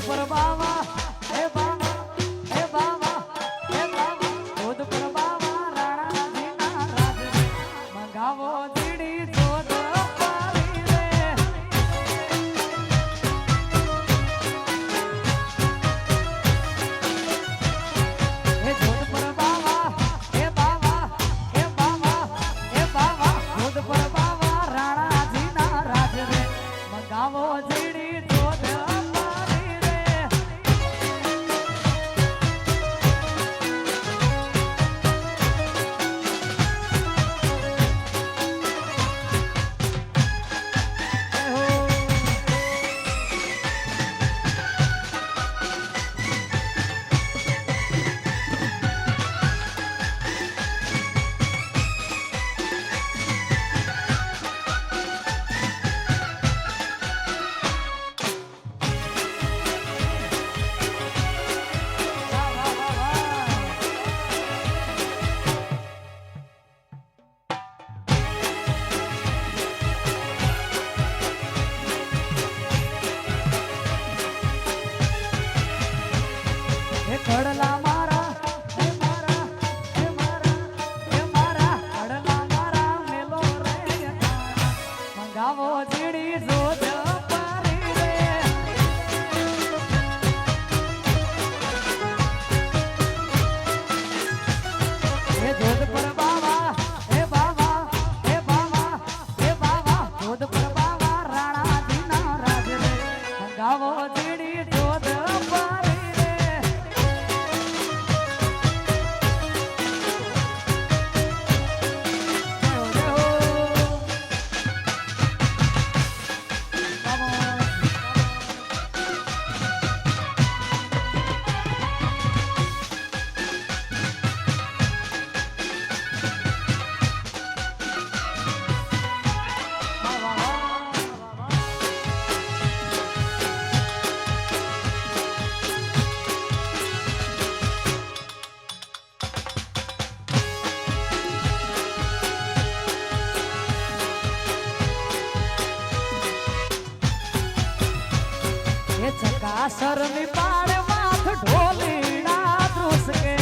પર બાવા હે બાવા હે બાવા હે બાવા જોધ પર બાવા રાણાજીના રાજ મંગાવો જીડી જોધ પારી રે હે જોધ પર બાવા હે બાવા હે બાવા હે બાવા જોધ પર બાવા રાણાજીના રાજ રે મંગાવો જીડી જોધ પારી રે કડલા મારા હે મારા હે મારા હે મારા કડલા મારા મેલો રે મંગાવો જીડી જોધ પારી રે હે જોધ પર બાવા હે બાવા હે બાવા હે બાવા જોધ પર બાવા રાણાજીના રાજ રે મંગાવો જીડી જોધ પારી રે ચકાસર ની પાડ માથ ઢોલીડા ધ્રુસકે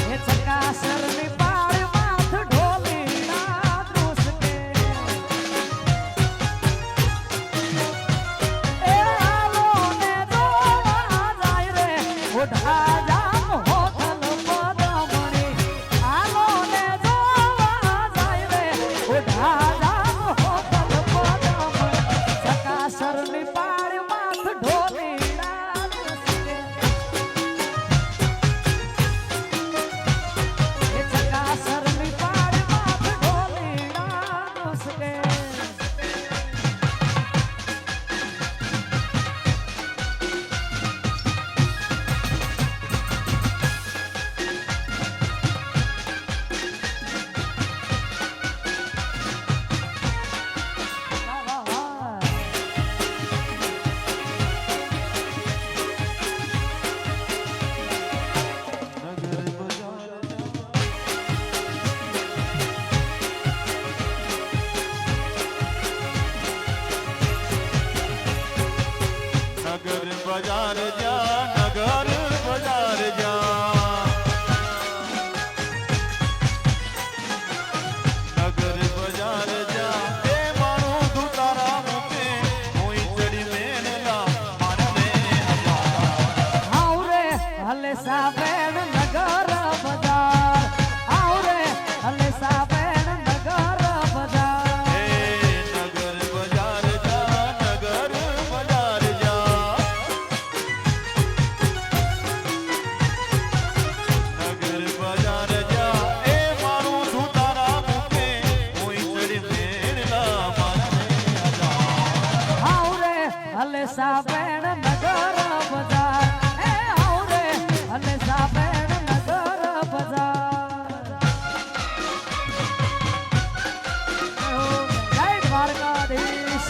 એ ચકાસર ની પાડ માથ ઢોલીડા ધ્રુસકે એ આલો ને જોવા જાય રે ઓઢા જામ હોથલ પદમણી આલો ને જોવા જાય રે ઓઢા સરની પાડ માથ ઢોલીડા ધ્રુસકે એ ચકાસરની પાડ માથ ઢોલીડા ધ્રુસકે नगर बाजार जा नगर बाजार जा नगर बाजार जा ए मानो तू तारा मुके कोई चढ़ी मेनला मन में आऊ रे हले साबेन नगर बाजार आऊ रे हले साबेन नगर बाजार ए नगर बाजार जा नगर बाजार जा नगर बाजार जा ए मानो तू तारा मुके कोई चढ़ी मेनला मन में आऊ रे हले साबेन नगर बाजार ए आऊ रे हले साबेन नगर बाजार जय द्वारकाधीश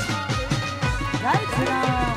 जय श्री राम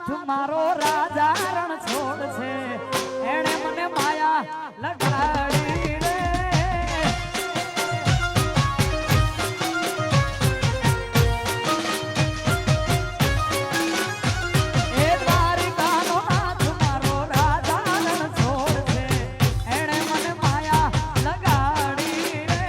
નાથ મારો રાજા રણ છોડ છે એણે મને માયા લગાડી રે એ દ્વારિકાનો નાથ મારો રાજા રણ છોડ છે એણે મને માયા લગાડી રે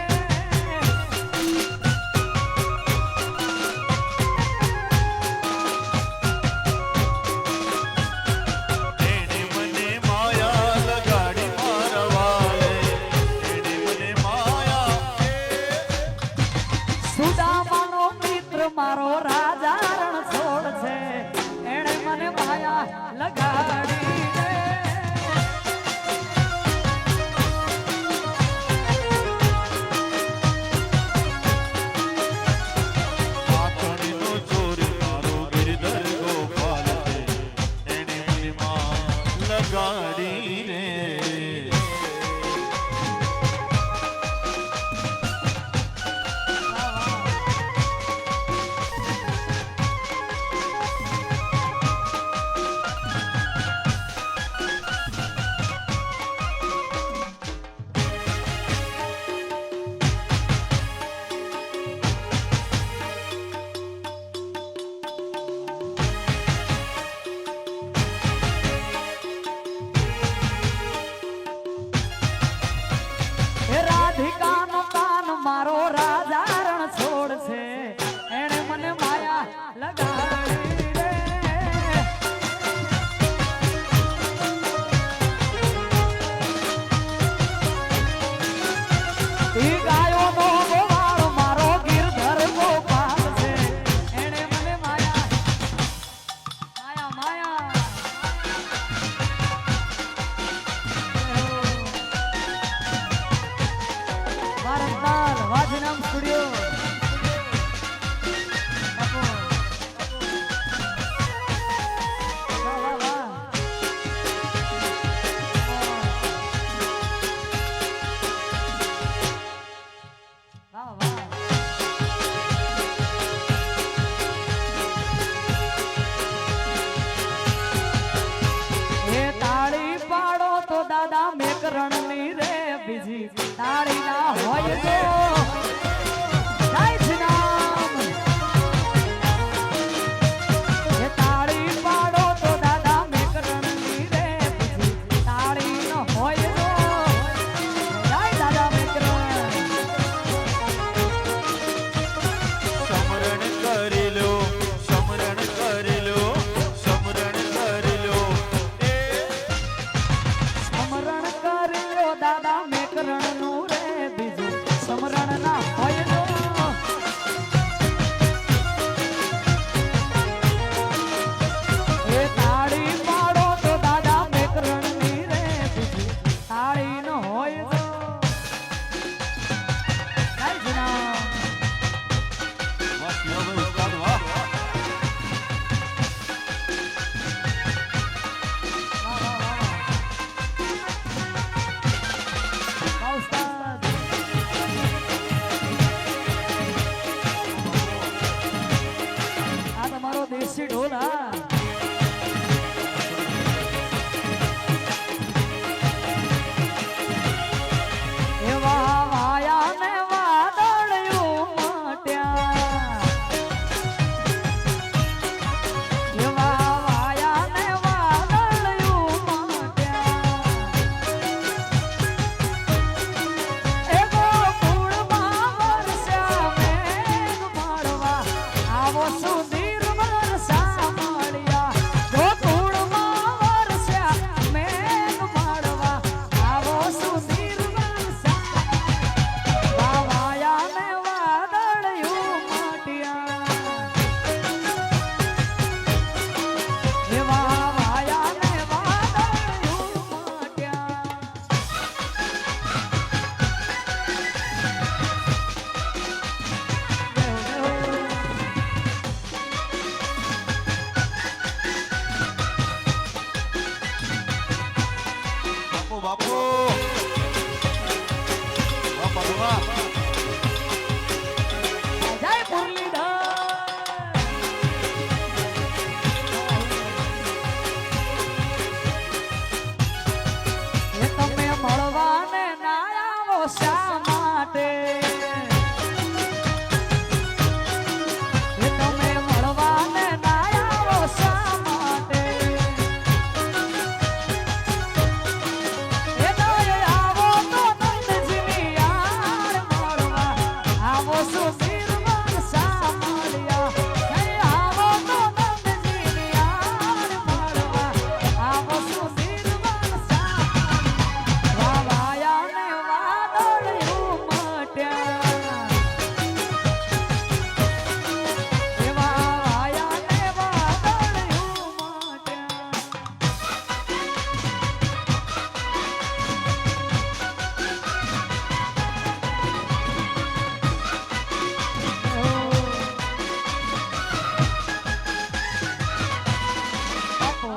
એને મને માયા લગાડી મારા વાલે એને મને માયા સુદામાનો મિત્ર મારો રાજા રણ છોડ છે એણે મને માયા લગાડી રે માખણનો ચોર મારો ગિરધર ગોપાલ છે એને મને માં લગાડી રે હે રાધિકાનો કાન મારો રાજા રણ છોડ છે એણે મને માયા લગાડી રે ઈ ગાયોનો ગોવાળ મારો ગિરધર ગોપાલ છે એણે મને માયા માયા ભારતનાલ વાજનામ સ્ટુડિયો વાહ વાહ વાહ વાહ વાહ એ તાળી પાડો તો દાદા મેકરણની રે બીજી તાળી ના હોય તો જય શ્રી રામ એ તાળી પાડો તો દાદા મેકરણની રે બીજી તાળી ન હોય તો જય દાદા મેકરણ સમરણ કરી લો સમરણ કરી લો સમરણ કરી લો સ્મરણ કર્યો દાદા મેકરણનું રે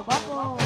બાપો